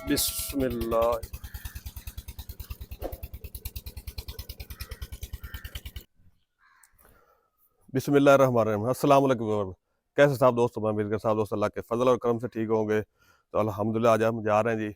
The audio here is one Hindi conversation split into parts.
बिस्मिल्लाह। बिस्मिल्लाहिर्रहमानिर्रहीम। अस्सलाम वालेकुम। कैसे साहब दोस्त, मैं मिलकर साहब दोस्त अल्लाह के फजल और करम से ठीक होंगे। तो अल्हम्दुलिल्लाह आज हम जा रहे हैं जी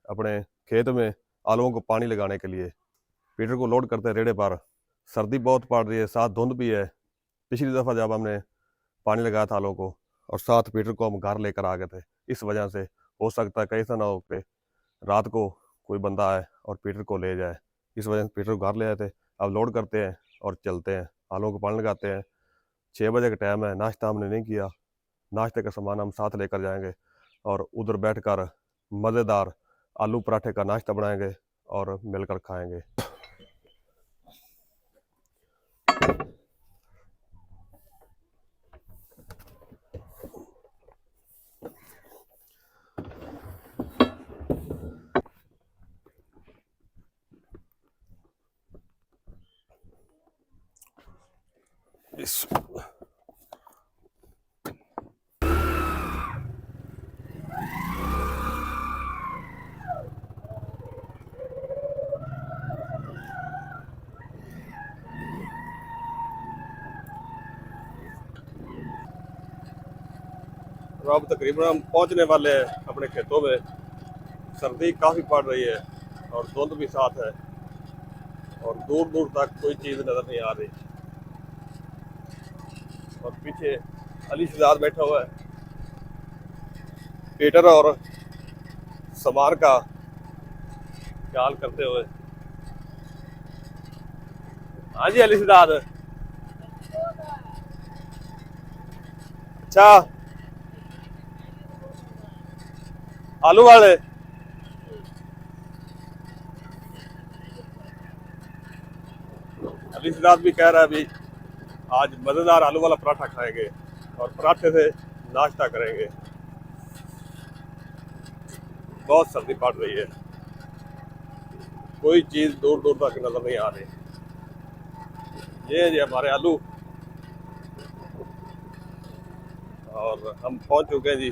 अपने खेत में आलूओं को पानी लगाने के लिए। पीटर को लोड करते हैं रेड़े पर। सर्दी बहुत पड़ रही है, साथ धुंध भी है। पिछली दफ़ा जब हमने पानी लगाया था आलूओं को और साथ पीटर को हम घर लेकर आ गए थे, इस वजह से हो सकता है कहीं से ना हो के रात को कोई बंदा आए और पीटर को ले जाए। इस वजह से पीटर को घर ले आए थे। अब लोड करते हैं और चलते हैं, आलूओं को पानी लगाते हैं। 6 बजे का टाइम है, नाश्ता हमने नहीं किया। नाश्ते का सामान हम साथ लेकर जाएंगे और उधर बैठकर मज़ेदार आलू पराठे का नाश्ता बनाएंगे और मिलकर खाएंगे। इस अब तकरीबन हम पहुंचने वाले हैं अपने खेतों में। सर्दी काफ़ी पड़ रही है और धुंध भी साथ है और दूर दूर तक कोई चीज़ नज़र नहीं आ रही। और पीछे अली शहजाद बैठा हुआ है पीटर और सामान का ख्याल करते हुए। हाँ जी अली शहजाद। अच्छा, आलू वाले। अली शहजाद भी कह रहा है अभी आज मज़ेदार आलू वाला पराठा खाएंगे और पराठे से नाश्ता करेंगे। बहुत सर्दी पड़ रही है, कोई चीज़ दूर दूर तक नज़र नहीं आ रही। ये जी हमारे आलू और हम पहुंच चुके हैं जी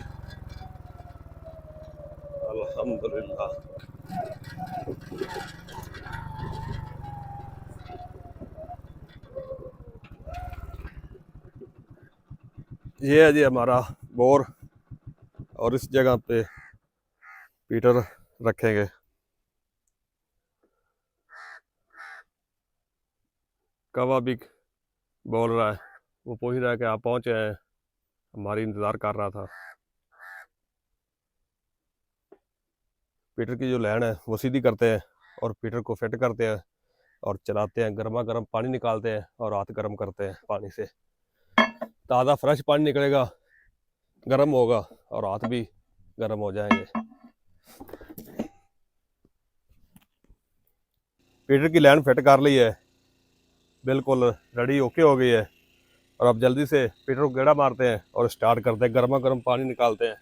अल्हम्दुलिल्लाह। ये है जी हमारा बोर और इस जगह पे पीटर रखेंगे। कवा भी बोल रहा है, वो पूछ रहा है कि आप पहुंचे हैं, हमारी इंतज़ार कर रहा था। पीटर की जो लाइन है वो सीधी करते हैं और पीटर को फिट करते हैं और चलाते हैं। गर्मा गर्म पानी निकालते हैं और हाथ गर्म करते हैं। पानी से ताज़ा फ्रेश पानी निकलेगा, गर्म होगा और हाथ भी गर्म हो जाएंगे। पीटर की लाइन फिट कर ली है, बिल्कुल रेडी ओके हो गई है। और अब जल्दी से पीटर को गेड़ा मारते हैं और स्टार्ट करते हैं, गर्मा गर्म पानी निकालते हैं।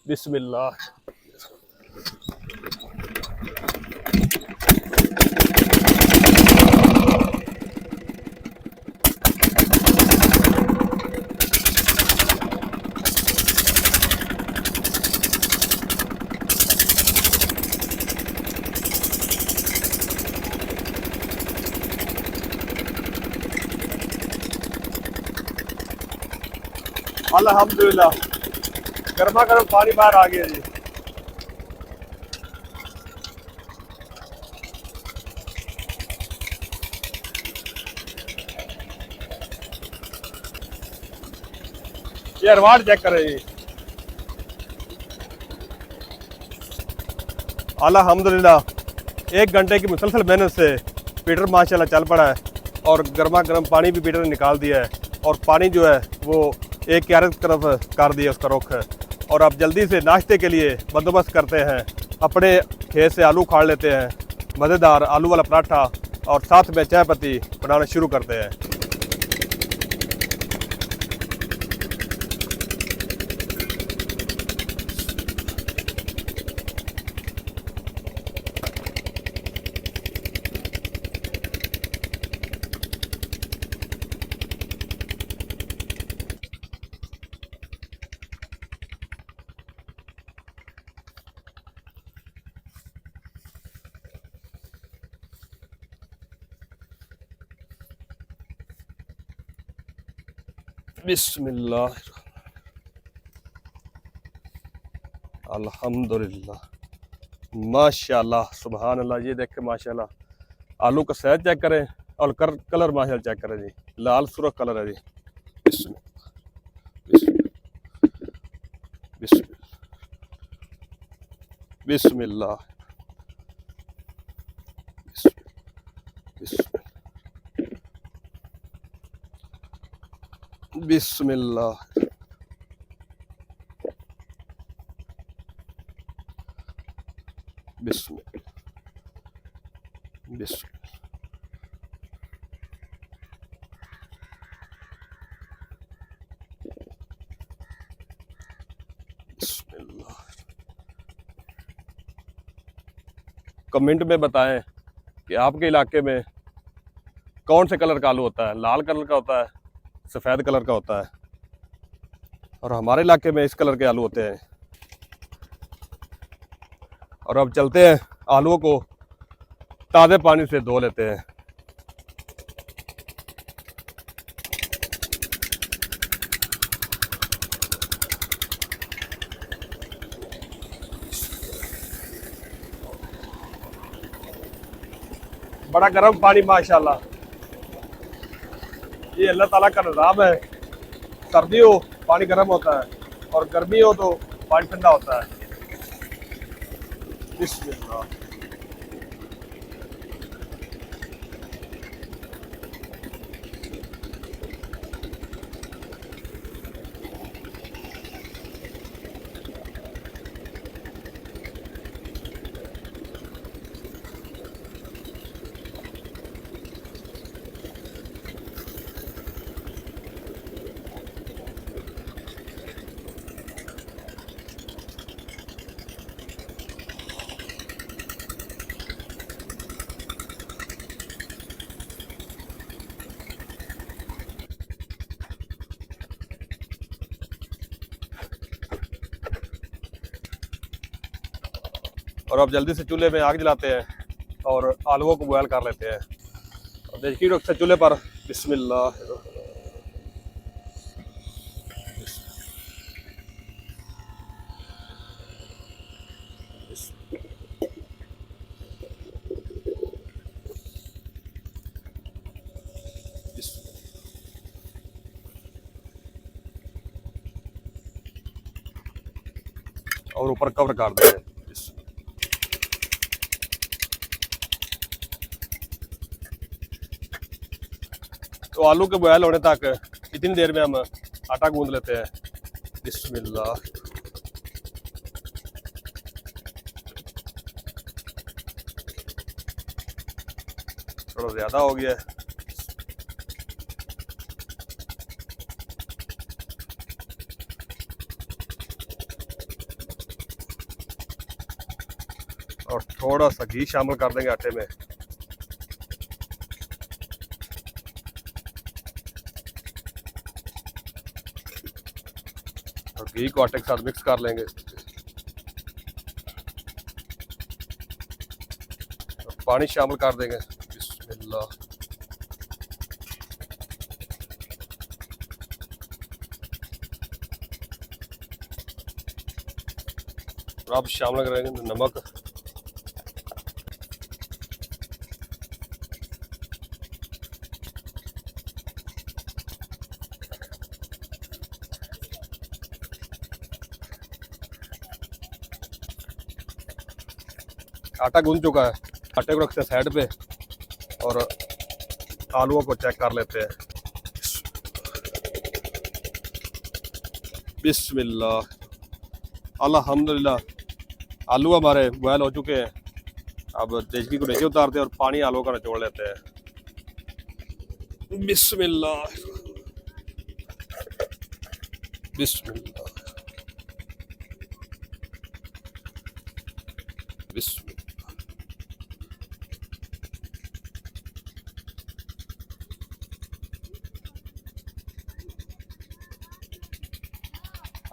बिस्मिल्लाह। अल्हम्दुलिल्लाह गर्मा गर्म पानी बाहर आ गया जी। ये रिवार्ड चेक करें जी। अल्हम्दुलिल्लाह 1 घंटे की मुसलसल मेहनत से पीटर माशाल्लाह चल पड़ा है और गर्मा गर्म पानी भी पीटर ने निकाल दिया है और पानी जो है वो एक क्यारे की तरफ कर दिया उसका रुख है। और अब जल्दी से नाश्ते के लिए बंदोबस्त करते हैं। अपने खेत से आलू उखाड़ लेते हैं, मज़ेदार आलू वाला पराठा और साथ में चाय पत्ती बनाना शुरू करते हैं। बिस्मिल्लाह, अल्हम्दुलिल्लाह, माशाल्लाह, सुभान अल्लाह। ये देखें माशाल्लाह, आलू का साइज चेक करें और कलर माशाल्लाह चेक करें जी, लाल सुर्ख कलर है जी। बिस्मिल्लाह, बिस्मिल्लाह, बिस्मिल्लाह, बिस्मिल्लाह, बिस्मिल्लाह, बिस्मिल्लाह। कमेंट में बताएं कि आपके इलाके में कौन से कलर का आलू होता है, लाल कलर का होता है, सफ़ेद कलर का होता है, और हमारे इलाके में इस कलर के आलू होते हैं। और अब चलते हैं, आलूओं को ताज़े पानी से धो लेते हैं। बड़ा गर्म पानी माशाल्लाह, ये अल्लाह ताला का निज़ाम है। सर्दी हो पानी गर्म होता है और गर्मी हो तो पानी ठंडा होता है। बिस्मिल्लाह, और अब जल्दी से चूल्हे में आग जलाते हैं और आलूओं को बॉयल कर लेते हैं। और देखिए रख से चूल्हे पर, बिस्मिल्लाह, और ऊपर कवर कर दें। तो आलू के बॉयल होने तक इतनी देर में हम आटा गूंद लेते हैं। बिस्मिल्लाह, थोड़ा ज़्यादा हो गया है। और थोड़ा सा घी शामिल कर देंगे आटे में। और घी को आटे के साथ मिक्स कर लेंगे। और पानी शामिल कर देंगे। बिस्मिल्लाह, और अब शामिल करेंगे नमक। आटा गूंद चुका है, आटे को रखते हैं साइड पे और आलूओं को चेक कर लेते हैं। बिस्मिल्लाह, अल्हम्दुलिल्लाह, आलू हमारे बॉयल हो चुके हैं। अब देचकी को नीचे उतारते हैं और पानी आलू का निचोड़ लेते हैं। बिस्मिल्लाह, बिस्मिल्लाह, बिस्मिल्लाह।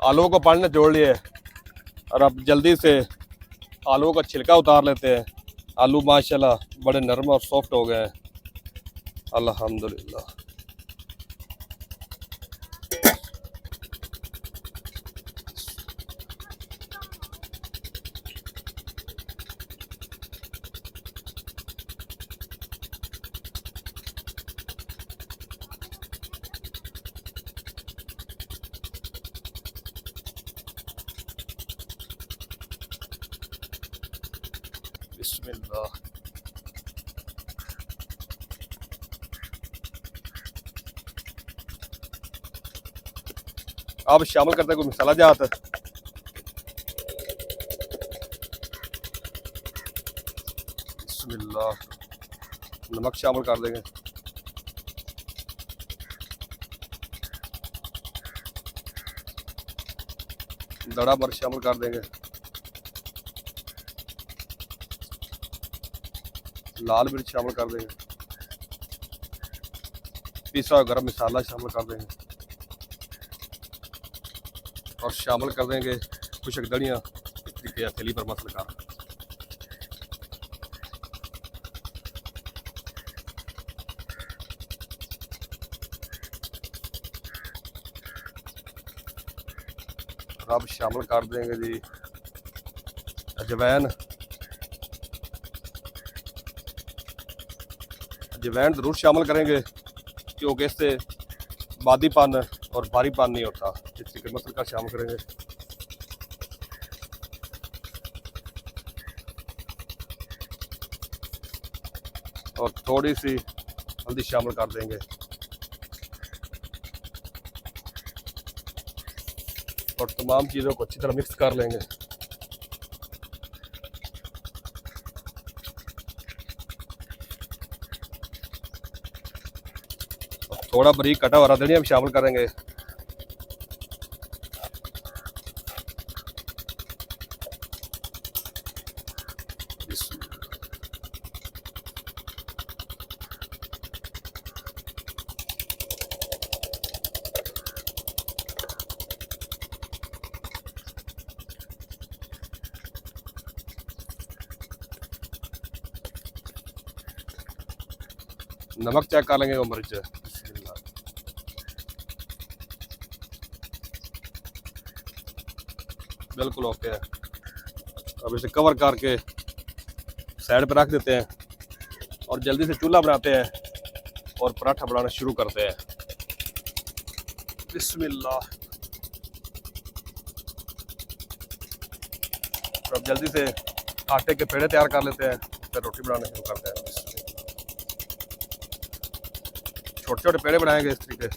आलूओं को पानी निचोड़ लिए और अब जल्दी से आलूओं का छिलका उतार लेते हैं। आलू माशाल्लाह बड़े नरम और सॉफ्ट हो गए हैं, अल्हम्दुलिल्लाह। बिस्मिल्लाह। अब शामिल करते हैं कोई मसाला जात। बिस्मिल्लाह। नमक शामिल कर देंगे। दड़ा मिर्च शामिल कर देंगे। लाल मिर्च शामिल कर देंगे। पिसा हुआ गरम मसाला शामिल कर देंगे और शामिल कर देंगे खुशक धनिया के हथेली पर मसल कर। अब शामिल कर देंगे जी अजवैन। अजवैन ज़रूर शामिल करेंगे क्योंकि इससे बादीपन और भारीपन नहीं होता, इसलिए कि मसल का शामिल करेंगे। और थोड़ी सी हल्दी शामिल कर देंगे और तमाम चीज़ों को अच्छी तरह मिक्स कर लेंगे। थोड़ा बारीक कटा हुआ धनिया भी शामिल करेंगे। नमक चेक कर लेंगे और मिर्च। बिल्कुल ओके है। अब इसे कवर करके साइड पर रख देते हैं और जल्दी से चूल्हा बनाते हैं और पराठा बनाना शुरू करते हैं। बिस्मिल्लाह। तो अब जल्दी से आटे के पेड़े तैयार कर लेते हैं, फिर रोटी बनाना शुरू करते हैं। छोटे छोटे पेड़े बनाएंगे इस तरीके।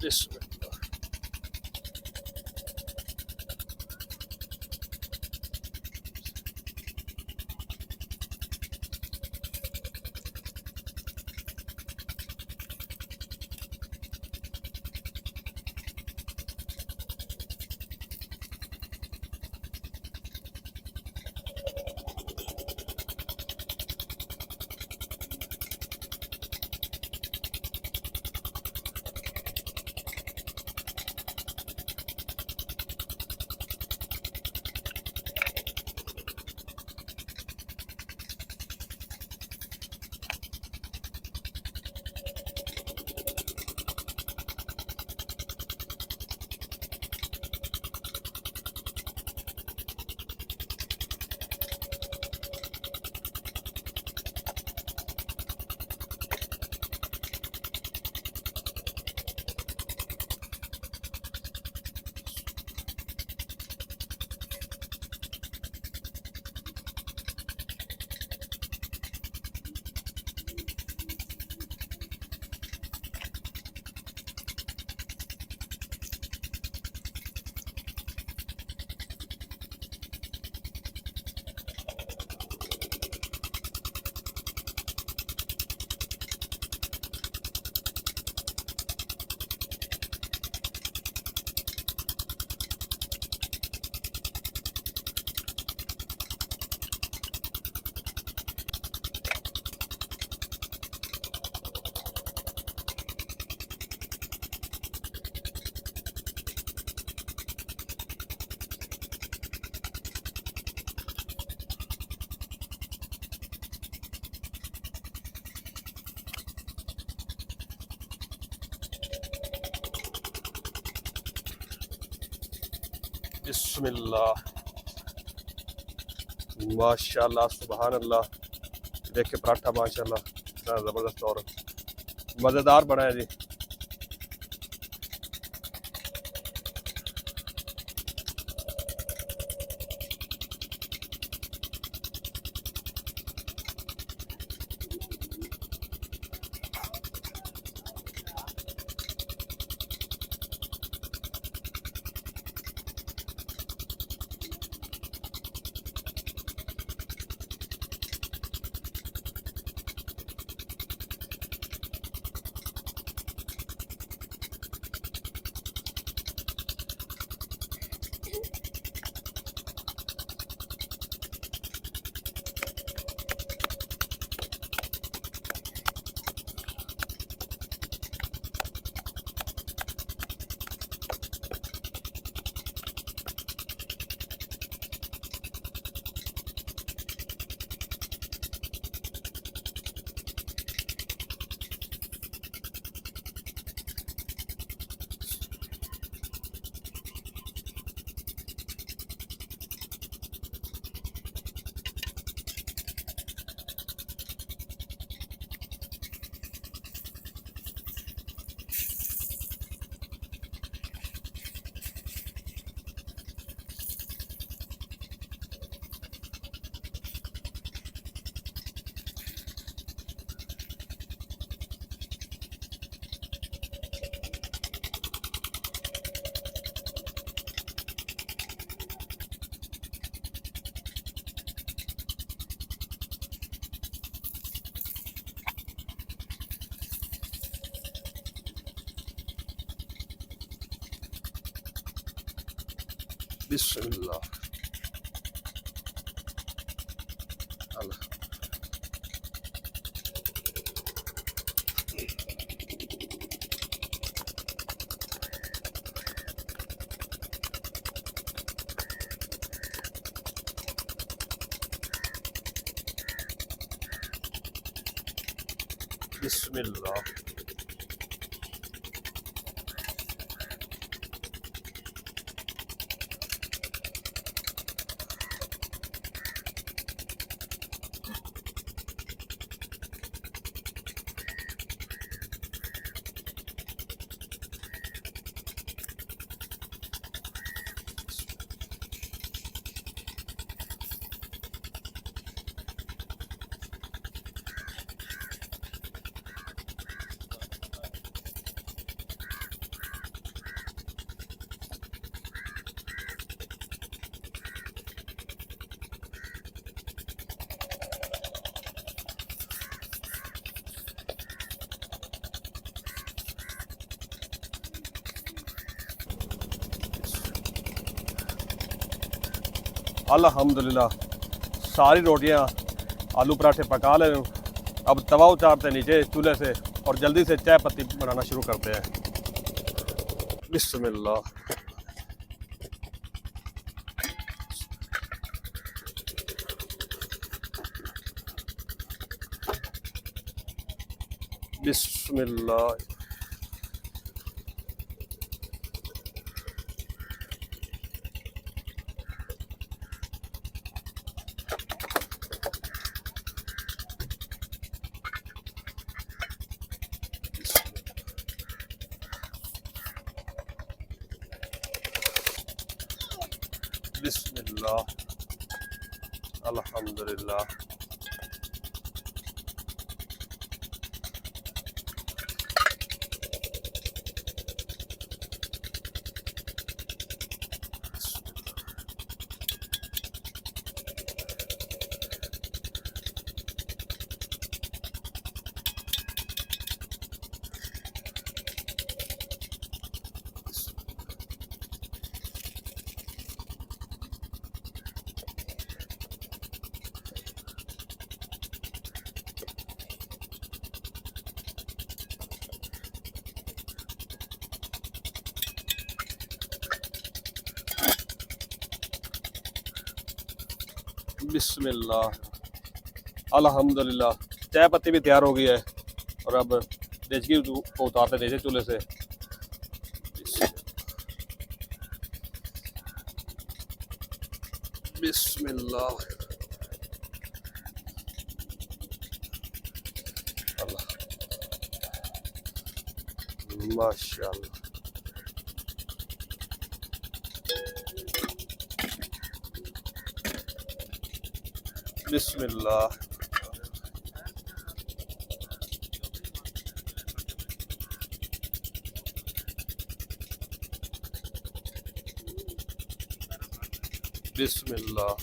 बिस्मिल्लाह। बिस्मिल्लाह, माशाल्लाह, सुभान अल्लाह। देखिए पराठा माशाल्लाह इतना ज़बरदस्त और मज़ेदार बना है जी। बिस्मिल्लाह, अल्लाह। बिस्मिल्लाह। अल्हम्दुलिल्लाह सारी रोटियां आलू पराठे पका ले। अब तवा उतारते नीचे चूल्हे से और जल्दी से चाय पत्ती बनाना शुरू करते हैं। बिस्मिल्लाह। बिस्मिल्लाह। बिस्मिल्लाह। अल्हम्दुलिल्लाह। बिस्मिल्लाह। अल्हम्दुलिल्लाह चाय पत्ती भी तैयार हो गई है और अब देचकी को उतारते नीचे चूल्हे से। बिस्मिल्लाह। अल्लाह माशाअल्लाह। बिस्मिल्लाह। बिस्मिल्लाह।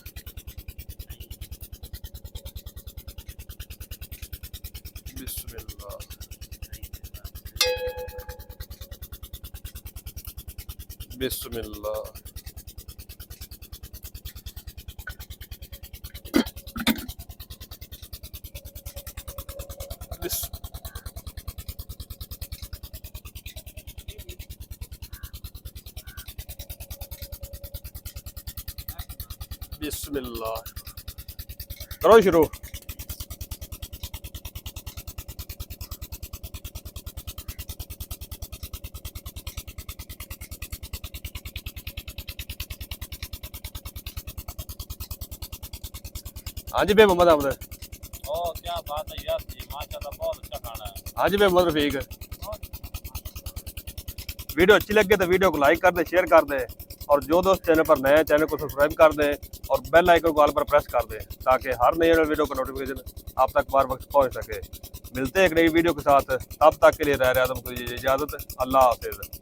बिस्मिल्लाह। बिस्मिल्लाह। बिस्मिल्लाह। करो शुरू। हाँ जी भाई मोहम्मद अहमद। ओ क्या बात है यार, जी माशाल्लाह बहुत अच्छा खाना है। हाँ जी भाई मोहम्मद रफीक। वीडियो अच्छी लगे तो वीडियो को लाइक कर दें, शेयर कर दें और जो दोस्त चैनल पर नए हैं चैनल को सब्सक्राइब कर दें और बेल आइकन को ऑल पर प्रेस कर दें ताकि हर नई वीडियो का नोटिफिकेशन आप तक बार वक्त पहुंच सके। मिलते हैं एक नई वीडियो के साथ, तब तक के लिए रह आदम को इजाज़त। अल्लाह हाफिज़।